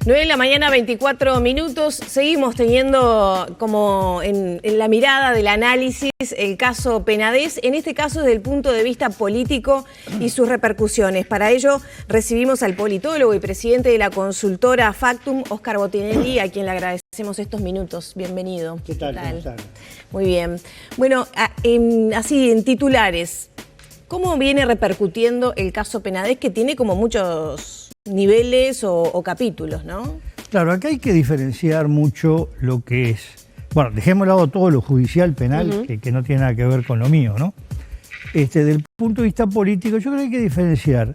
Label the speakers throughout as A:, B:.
A: 9 de la mañana, 24 minutos. Seguimos teniendo como en la mirada del análisis el caso Penades, en este caso desde el punto de vista político y sus repercusiones. Para ello recibimos al politólogo y presidente de la consultora Factum, Óscar Botinelli, a quien le agradecemos estos minutos. Bienvenido.
B: ¿Qué tal? ¿Cómo están?
A: Muy bien. Bueno, así en titulares, ¿cómo viene repercutiendo el caso Penades, que tiene como muchos niveles o capítulos, ¿no?
B: Claro, acá hay que diferenciar mucho lo que es, bueno, dejemos de lado todo lo judicial, penal, que no tiene nada que ver con lo mío, ¿no? Del punto de vista político, yo creo que hay que diferenciar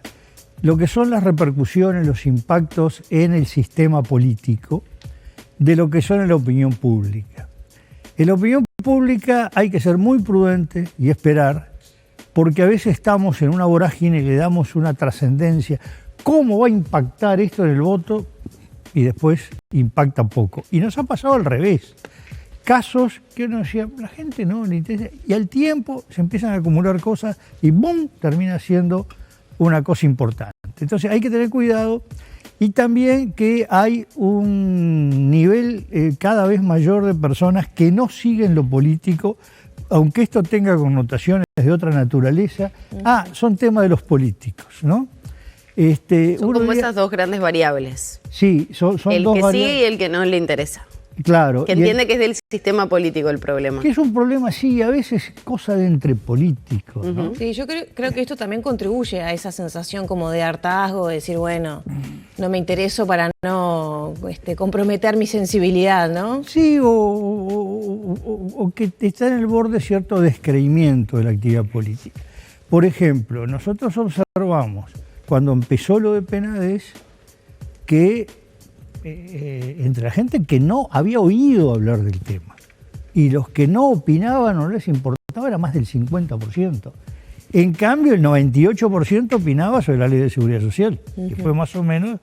B: lo que son las repercusiones, los impactos en el sistema político, de lo que son en la opinión pública. En la opinión pública hay que ser muy prudente y esperar, porque a veces estamos en una vorágine y le damos una trascendencia. ¿Cómo va a impactar esto en el voto? Y después impacta poco. Y nos ha pasado al revés. Casos que uno decía, la gente no le interesa. Y al tiempo se empiezan a acumular cosas y ¡bum! Termina siendo una cosa importante. Entonces hay que tener cuidado. Y también que hay un nivel cada vez mayor de personas que no siguen lo político, aunque esto tenga connotaciones de otra naturaleza. Son temas de los políticos, ¿no?
C: Son como esas dos grandes variables.
B: Sí, son
C: el
B: dos
C: que
B: variables.
C: sigue y el que no le interesa.
B: Claro.
C: Que entiende que es del sistema político el problema.
B: Que es un problema, sí, a veces cosa de entre políticos, ¿no?
A: Sí, yo creo que esto también contribuye a esa sensación como de hartazgo, de decir, bueno, no me intereso para no comprometer mi sensibilidad, ¿no?
B: Sí, o que está en el borde cierto descreimiento de la actividad política. Por ejemplo, nosotros observamos cuando empezó lo de Penades, que entre la gente que no había oído hablar del tema y los que no opinaban o no les importaba era más del 50%. En cambio, el 98% opinaba sobre la Ley de Seguridad Social, que fue más o menos,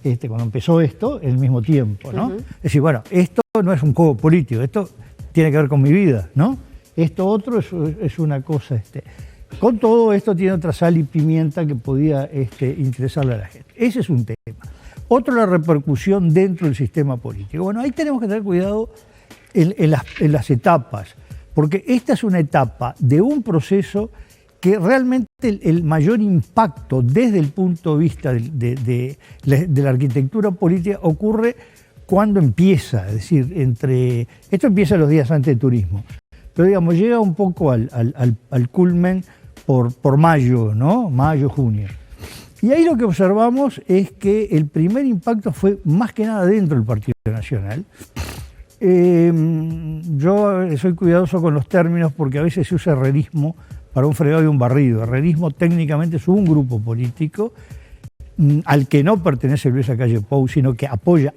B: cuando empezó esto, el mismo tiempo, ¿no? Es decir, bueno, esto no es un juego político, esto tiene que ver con mi vida, ¿no? Esto otro es una cosa... Con todo esto tiene otra sal y pimienta que podía interesarle a la gente. Ese es un tema. Otro, la repercusión dentro del sistema político. Bueno, ahí tenemos que tener cuidado en las etapas, porque esta es una etapa de un proceso que realmente el mayor impacto desde el punto de vista de la arquitectura política ocurre cuando empieza, es decir, esto empieza los días antes del turismo, pero digamos, llega un poco al culmen por mayo, ¿no? Mayo, junio. Y ahí lo que observamos es que el primer impacto fue más que nada dentro del Partido Nacional. Yo soy cuidadoso con los términos porque a veces se usa herrerismo para un fregado y un barrido. Herrerismo técnicamente es un grupo político al que no pertenece Luis Lacalle Pou, sino que apoya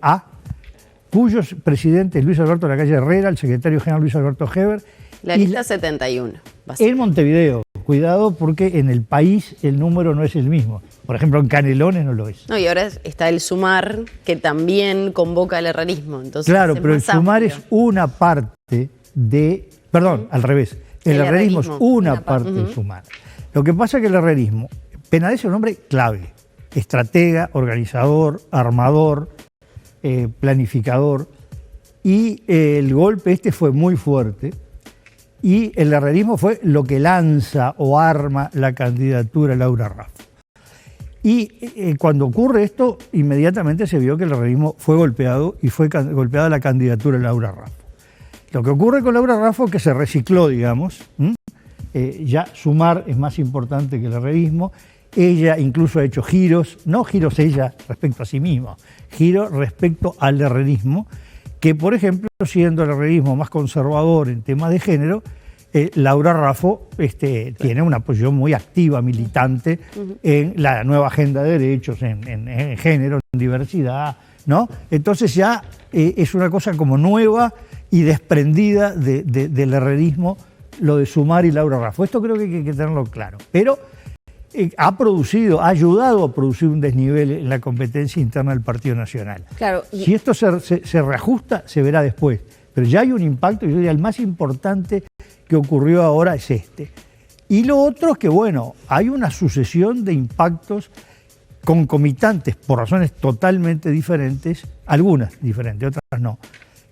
B: cuyo presidente es Luis Alberto Lacalle Herrera, el secretario general Luis Alberto Heber.
C: La lista 71.
B: En Montevideo. Cuidado porque en el país el número no es el mismo. Por ejemplo, en Canelones no lo es.
C: No, y ahora está el SUMAR, que también convoca el herrerismo. Entonces,
B: claro, pero el SUMAR es una parte de... Perdón, al revés. El herrerismo es una parte del SUMAR. Lo que pasa es que el herrerismo, Penades es un hombre clave. Estratega, organizador, armador, planificador. Y el golpe fue muy fuerte. Y el herrerismo fue lo que lanza o arma la candidatura a Laura Raffo. Y cuando ocurre esto, inmediatamente se vio que el herrerismo fue golpeado y fue golpeada la candidatura a Laura Raffo. Lo que ocurre con Laura Raffo es que se recicló, digamos. Ya SUMAR es más importante que el herrerismo. Ella incluso ha hecho giros, no giros ella respecto a sí misma, giros respecto al herrerismo, que, por ejemplo, siendo el herrerismo más conservador en temas de género, Laura Raffo tiene una posición muy activa, militante, en la nueva agenda de derechos, en género, en diversidad, ¿no? Entonces ya es una cosa como nueva y desprendida del herrerismo, lo de SUMAR y Laura Raffo. Esto creo que hay que tenerlo claro. Pero ha ayudado a producir un desnivel en la competencia interna del Partido Nacional.
A: Claro.
B: Si esto se reajusta, se verá después. Pero ya hay un impacto, yo diría, el más importante que ocurrió ahora es Y lo otro es que, bueno, hay una sucesión de impactos concomitantes, por razones totalmente diferentes, algunas diferentes, otras no,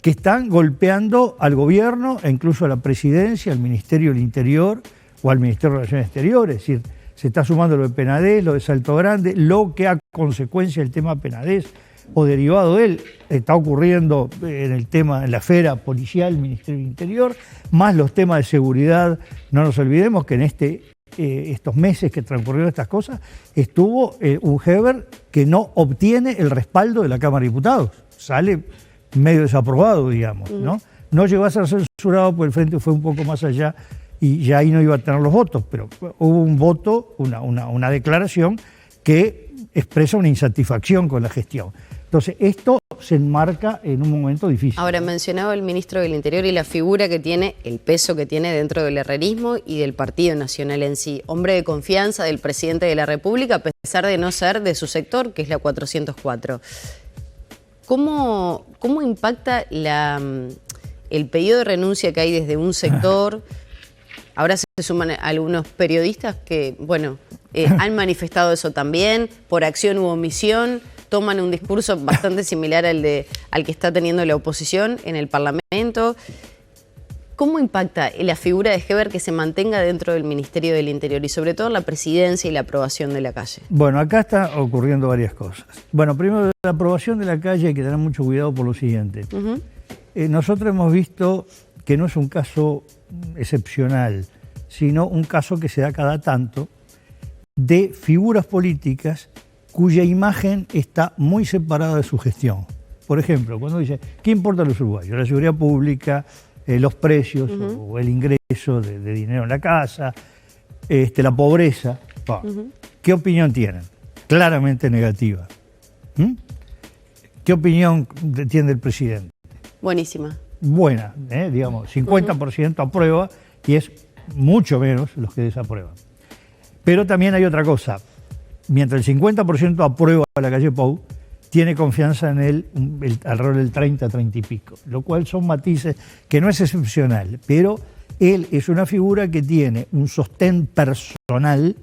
B: que están golpeando al gobierno e incluso a la presidencia, al Ministerio del Interior o al Ministerio de Relaciones Exteriores. Es decir, se está sumando lo de Penades, lo de Salto Grande, lo que a consecuencia del tema Penades o derivado de él está ocurriendo en el tema, en la esfera policial, Ministerio del Interior, más los temas de seguridad. No nos olvidemos que en estos meses que transcurrieron estas cosas, estuvo un Heber que no obtiene el respaldo de la Cámara de Diputados. Sale medio desaprobado, digamos, ¿no? No llegó a ser censurado porque el Frente fue un poco más allá y ya ahí no iba a tener los votos, pero hubo un voto, una declaración que expresa una insatisfacción con la gestión. Entonces, esto se enmarca en un momento difícil.
C: Ahora, mencionaba el ministro del Interior y la figura que tiene, el peso que tiene dentro del herrerismo y del Partido Nacional en sí. Hombre de confianza del presidente de la República, a pesar de no ser de su sector, que es la 404. ¿Cómo impacta el pedido de renuncia que hay desde un sector? Ahora se suman algunos periodistas que, bueno, han manifestado eso también, por acción u omisión. Toman un discurso bastante similar al que está teniendo la oposición en el Parlamento. ¿Cómo impacta la figura de Heber que se mantenga dentro del Ministerio del Interior y sobre todo en la presidencia y la aprobación de la calle?
B: Bueno, acá está ocurriendo varias cosas. Bueno, primero, la aprobación de la calle hay que tener mucho cuidado por lo siguiente. Nosotros hemos visto que no es un caso excepcional, sino un caso que se da cada tanto de figuras políticas cuya imagen está muy separada de su gestión. Por ejemplo, cuando dice, ¿qué importa a los uruguayos? La seguridad pública, los precios o el ingreso de dinero en la casa, la pobreza. ¿Qué opinión tienen? Claramente negativa. ¿Qué opinión tiene el presidente?
C: Buenísima.
B: Buena, digamos, 50% aprueba y es mucho menos los que desaprueban. Pero también hay otra cosa. Mientras el 50% aprueba a la calle Pou, tiene confianza en él alrededor del 30 y pico, lo cual son matices que no es excepcional, pero él es una figura que tiene un sostén personal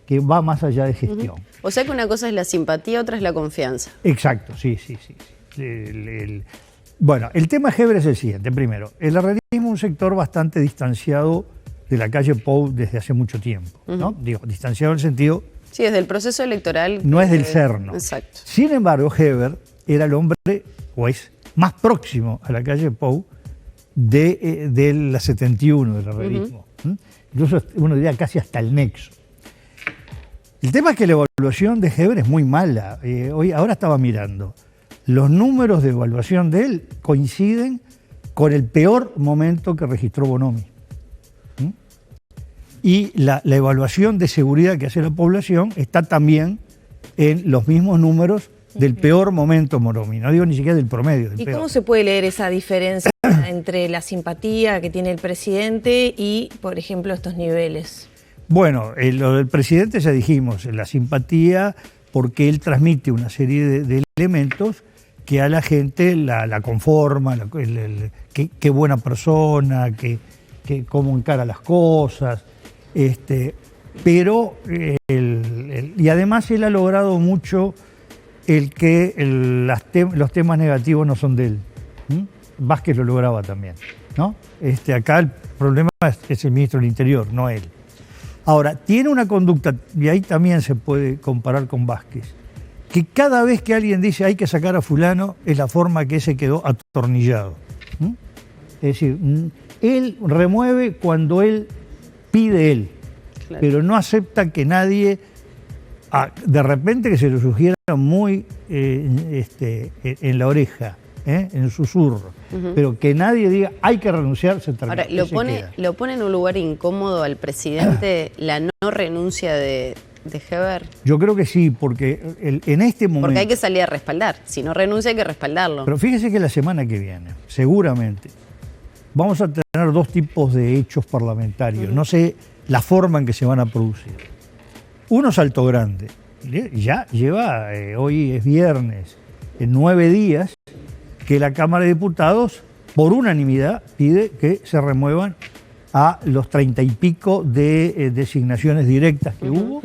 B: que va más allá de gestión.
C: O sea que una cosa es la simpatía, otra es la confianza.
B: Exacto, sí. Bueno, el tema Heber es el siguiente. Primero, el herrerismo es un sector bastante distanciado de la calle Pou desde hace mucho tiempo, ¿no? Digo, distanciado en el sentido...
C: Sí, desde el proceso electoral.
B: No es del cerno.
C: Exacto.
B: Sin embargo, Heber era el hombre, o es más próximo a la calle Pou de la 71 del herrerismo. Incluso uno diría casi hasta el nexo. El tema es que la evaluación de Heber es muy mala. Ahora estaba mirando. Los números de evaluación de él coinciden con el peor momento que registró Bonomi. Y la evaluación de seguridad que hace la población está también en los mismos números del peor momento Bonomi. No digo ni siquiera del promedio.
A: ¿Y cómo se puede leer esa diferencia entre la simpatía que tiene el presidente y, por ejemplo, estos niveles?
B: Bueno, lo del presidente ya dijimos, la simpatía, porque él transmite una serie de elementos que a la gente la conforma, qué buena persona, que cómo encara las cosas, pero y además él ha logrado mucho el que los temas negativos no son de él. Vázquez lo lograba también, ¿no? Acá el problema es el ministro del Interior, no él. Ahora, tiene una conducta, y ahí también se puede comparar con Vázquez, que cada vez que alguien dice hay que sacar a fulano, es la forma que ese quedó atornillado. Es decir, él remueve cuando él pide él, claro, pero no acepta que nadie, de repente que se lo sugiera muy en la oreja, en el susurro, pero que nadie diga hay que renunciar, se termina.
C: Ahora, lo pone en un lugar incómodo al presidente la no renuncia de Heber.
B: Yo creo que sí, porque en este momento...
C: Porque hay que salir a respaldar, si no renuncia hay que respaldarlo.
B: Pero fíjese que la semana que viene, seguramente, vamos a tener dos tipos de hechos parlamentarios. No sé la forma en que se van a producir. Uno, Salto Grande. Ya lleva, hoy es viernes, en 9 días, que la Cámara de Diputados, por unanimidad, pide que se remuevan a los 30 y pico de designaciones directas que hubo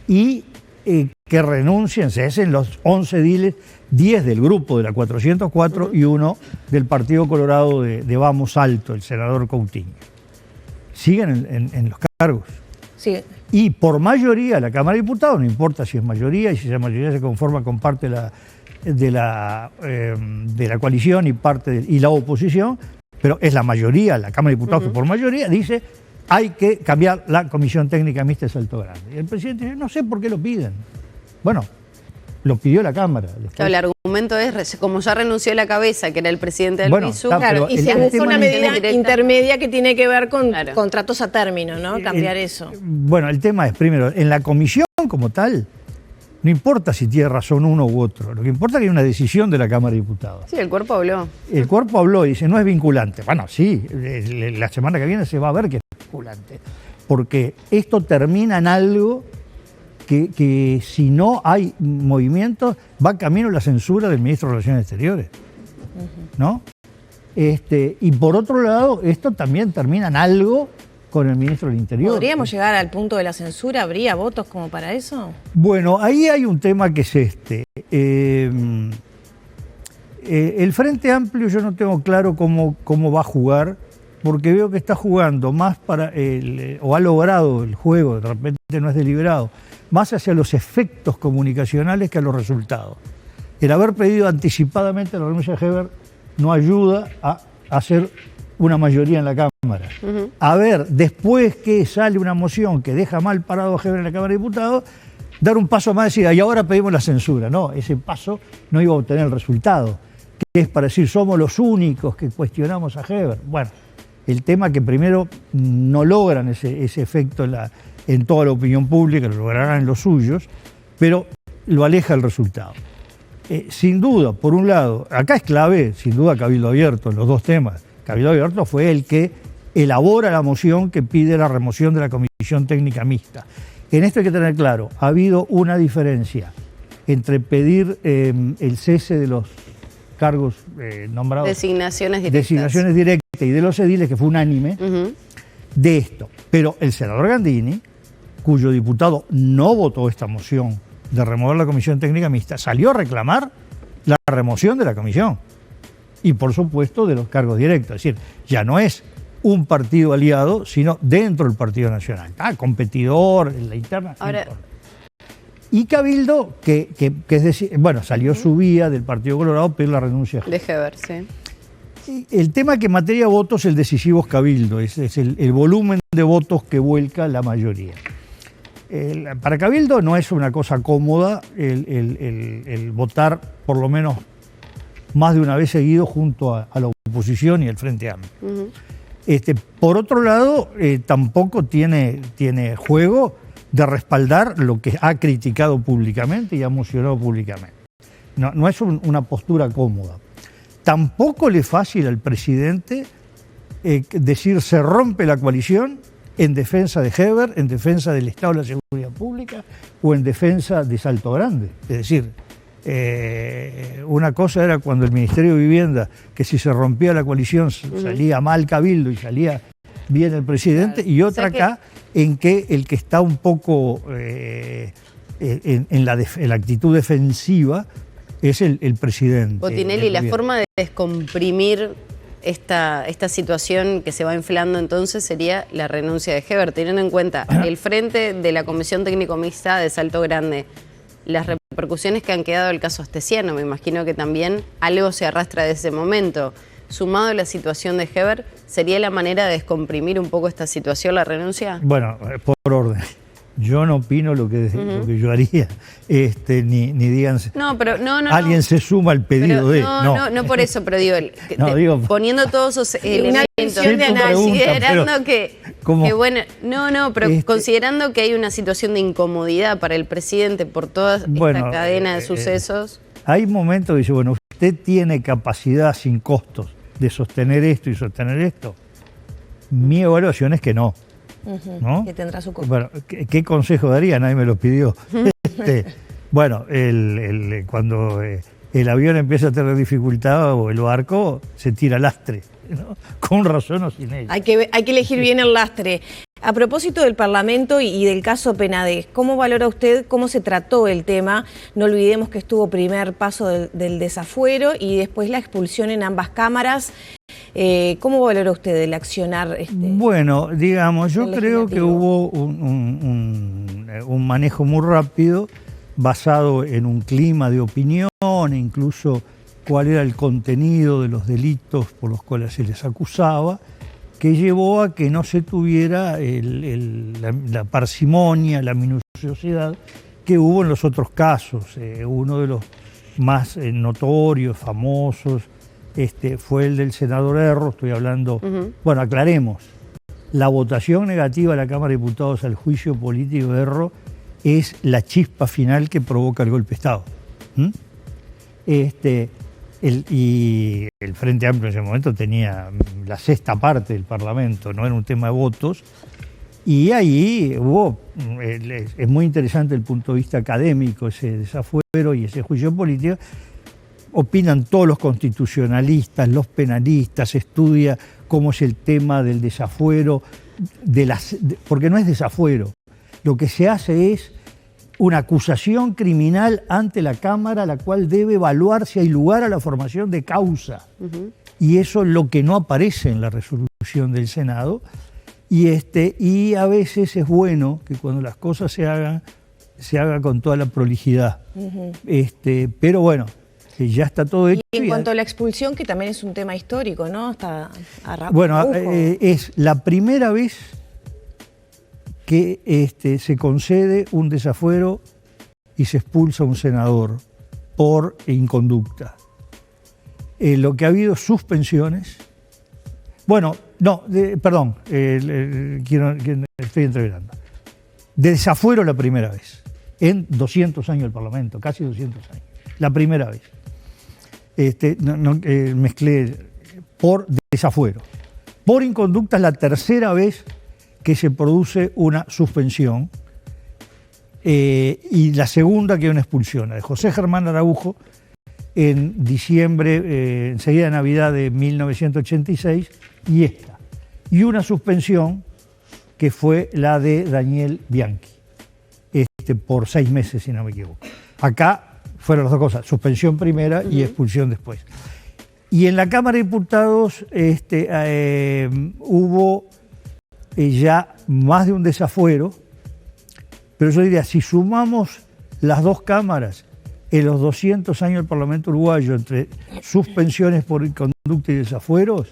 B: y que renuncien, cesen los 11 ediles, 10 del grupo de la 404 y 1 del Partido Colorado de Vamos Alto, el senador Coutinho. Siguen en los cargos.
A: Sí.
B: Y por mayoría, la Cámara de Diputados, no importa si es mayoría y si esa mayoría se conforma con parte de la coalición y la oposición, pero es la mayoría, la Cámara de Diputados que por mayoría dice hay que cambiar la Comisión Técnica Mixta de Salto Grande. Y el presidente dice, no sé por qué lo piden. Bueno, lo pidió la Cámara.
C: Claro, el argumento es, como ya renunció la cabeza, que era el presidente del MISU,
A: claro, y se busca una medida intermedia que tiene que ver con contratos a término, ¿no? Cambiar eso.
B: Bueno, el tema es, primero, en la comisión como tal, no importa si tiene razón uno u otro, lo que importa es que hay una decisión de la Cámara de Diputados.
C: Sí, el cuerpo habló.
B: El cuerpo habló y dice, no es vinculante. Bueno, sí, la semana que viene se va a ver que es vinculante, porque esto termina en algo que si no hay movimiento, va camino a la censura del ministro de Relaciones Exteriores, ¿no? Y por otro lado, esto también termina en algo con el ministro del Interior.
A: ¿Podríamos llegar al punto de la censura? ¿Habría votos como para eso?
B: Bueno, ahí hay un tema que es el Frente Amplio yo no tengo claro cómo va a jugar, porque veo que está jugando más o ha logrado el juego, de repente no es deliberado, más hacia los efectos comunicacionales que a los resultados. El haber pedido anticipadamente la renuncia de Heber no ayuda a hacer una mayoría en la Cámara. A ver, después que sale una moción que deja mal parado a Heber en la Cámara de Diputados, dar un paso más y decir, y ahora pedimos la censura. No, ese paso no iba a obtener el resultado, que es para decir, somos los únicos que cuestionamos a Heber. Bueno, el tema que primero no logran ese efecto en toda la opinión pública, lo lograrán en los suyos, pero lo aleja el resultado. Sin duda, por un lado, acá es clave, sin duda, Cabildo Abierto en los dos temas. Cabildo Abierto fue el que elabora la moción que pide la remoción de la Comisión Técnica Mixta. En esto hay que tener claro, ha habido una diferencia entre pedir el cese de los cargos nombrados.
C: Designaciones
B: Directas y de los ediles, que fue unánime, de esto. Pero el senador Gandini, cuyo diputado no votó esta moción de remover la Comisión Técnica Mixta, salió a reclamar la remoción de la comisión y, por supuesto, de los cargos directos. Es decir, ya no es un partido aliado, sino dentro del Partido Nacional. Competidor, en la interna.
C: Ahora,
B: y Cabildo, que es decir, bueno, salió su vía del Partido Colorado a pedir la renuncia
C: de Heber, sí.
B: El tema que en materia de votos el decisivo es Cabildo, es el volumen de votos que vuelca la mayoría. Para Cabildo no es una cosa cómoda el votar por lo menos más de una vez seguido junto a la oposición y el Frente Amplio. Por otro lado, tampoco tiene juego de respaldar lo que ha criticado públicamente y ha emocionado públicamente. No es una postura cómoda. Tampoco le es fácil al presidente decir se rompe la coalición en defensa de Heber, en defensa del Estado de la Seguridad Pública o en defensa de Salto Grande. Es decir, una cosa era cuando el Ministerio de Vivienda, que si se rompía la coalición salía mal Cabildo y salía bien el presidente, y otra acá en que el que está un poco en la actitud defensiva es el presidente.
C: Botinelli, la forma de descomprimir esta situación que se va inflando entonces sería la renuncia de Heber, teniendo en cuenta el frente de la Comisión Técnico Mixta de Salto Grande, las repercusiones que han quedado del caso Astesiano, me imagino que también algo se arrastra de ese momento. Sumado a la situación de Heber, ¿sería la manera de descomprimir un poco esta situación, la renuncia?
B: Bueno, por orden. Yo no opino lo que yo haría, ni digan, alguien se suma al pedido
C: pero, no por eso, pero digo, poniendo todos esos elementos de análisis, considerando que hay una situación de incomodidad para el presidente por toda esta cadena de sucesos.
B: Hay momentos que dice, bueno, usted tiene capacidad sin costos de sostener esto y sostener esto. Mi evaluación es que no. ¿No?
A: Que tendrá su costo.
B: Bueno, ¿qué consejo daría? Nadie me lo pidió. Bueno, cuando el avión empieza a tener dificultad o el barco, se tira lastre, ¿no? Con razón o sin ella.
A: Hay que elegir bien el lastre. A propósito del Parlamento y del caso Penades, ¿cómo valora usted cómo se trató el tema? No olvidemos que estuvo primer paso del desafuero y después la expulsión en ambas cámaras. ¿Cómo valora usted el accionar?
B: Bueno, digamos, yo creo que hubo un manejo muy rápido, basado en un clima de opinión, incluso cuál era el contenido de los delitos por los cuales se les acusaba, que llevó a que no se tuviera la parsimonia, la minuciosidad que hubo en los otros casos. Uno de los más notorios, famosos, fue el del senador Erro, estoy hablando, bueno, aclaremos, la votación negativa de la Cámara de Diputados al juicio político de Erro es la chispa final que provoca el golpe de Estado. Y el Frente Amplio en ese momento tenía la sexta parte del Parlamento, no era un tema de votos, y ahí hubo, es muy interesante el punto de vista académico, ese desafuero y ese juicio político. Opinan todos los constitucionalistas, los penalistas, estudia cómo es el tema del desafuero, porque no es desafuero. Lo que se hace es una acusación criminal ante la Cámara, la cual debe evaluar si hay lugar a la formación de causa. Y eso es lo que no aparece en la resolución del Senado. Y a veces es bueno que cuando las cosas se haga con toda la prolijidad. Pero bueno, ya está todo hecho.
A: Y en cuanto a la expulsión, que también es un tema histórico, ¿no?
B: Bueno, es la primera vez que se concede un desafuero y se expulsa a un senador por inconducta. Lo que ha habido suspensiones. Bueno, no, perdón, estoy entreverando. De desafuero la primera vez, en 200 años del Parlamento, casi 200 años. La primera vez. Mezclé por desafuero. Por inconducta es la tercera vez que se produce una suspensión y la segunda que es una expulsión. La de José Germán Araujo en diciembre, enseguida de Navidad de 1986, y esta. Y una suspensión que fue la de Daniel Bianchi, por 6 meses, si no me equivoco. Acá fueron las dos cosas, suspensión primera y expulsión después. Y en la Cámara de Diputados hubo ya más de un desafuero, pero yo diría, si sumamos las dos cámaras en los 200 años del Parlamento uruguayo, entre suspensiones por conducta y desafueros,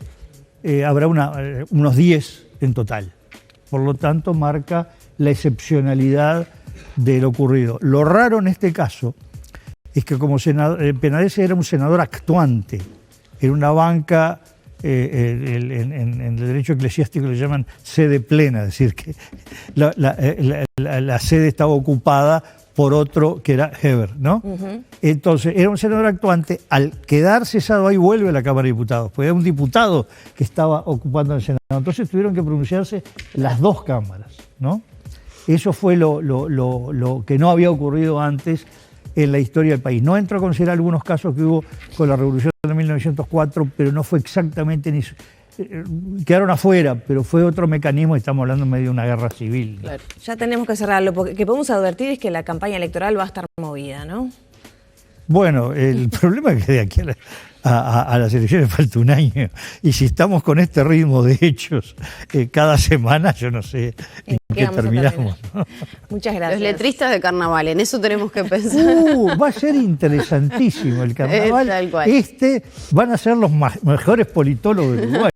B: habrá unos 10 en total. Por lo tanto, marca la excepcionalidad de lo ocurrido. Lo raro en este caso es que como Penades era un senador actuante, era una banca, en el derecho eclesiástico le llaman sede plena, es decir, que la sede estaba ocupada por otro que era Heber, ¿no? Entonces, era un senador actuante, al quedar cesado ahí vuelve a la Cámara de Diputados, porque era un diputado que estaba ocupando el Senado. Entonces tuvieron que pronunciarse las dos cámaras, ¿no? Eso fue lo que no había ocurrido antes en la historia del país. No entro a considerar algunos casos que hubo con la Revolución de 1904, pero no fue exactamente ni... quedaron afuera, pero fue otro mecanismo, estamos hablando en medio de una guerra civil, ¿no?
A: Claro. Ya tenemos que cerrarlo, porque que podemos advertir es que la campaña electoral va a estar movida, ¿no?
B: Bueno, el problema es que de aquí a las elecciones falta un año, y si estamos con este ritmo de hechos cada semana, yo no sé en qué terminamos, ¿no?
A: Muchas gracias.
C: Los letristas de carnaval, en eso tenemos que pensar.
B: Va a ser interesantísimo el carnaval.
C: Tal cual.
B: Van a ser los mejores politólogos de Uruguay.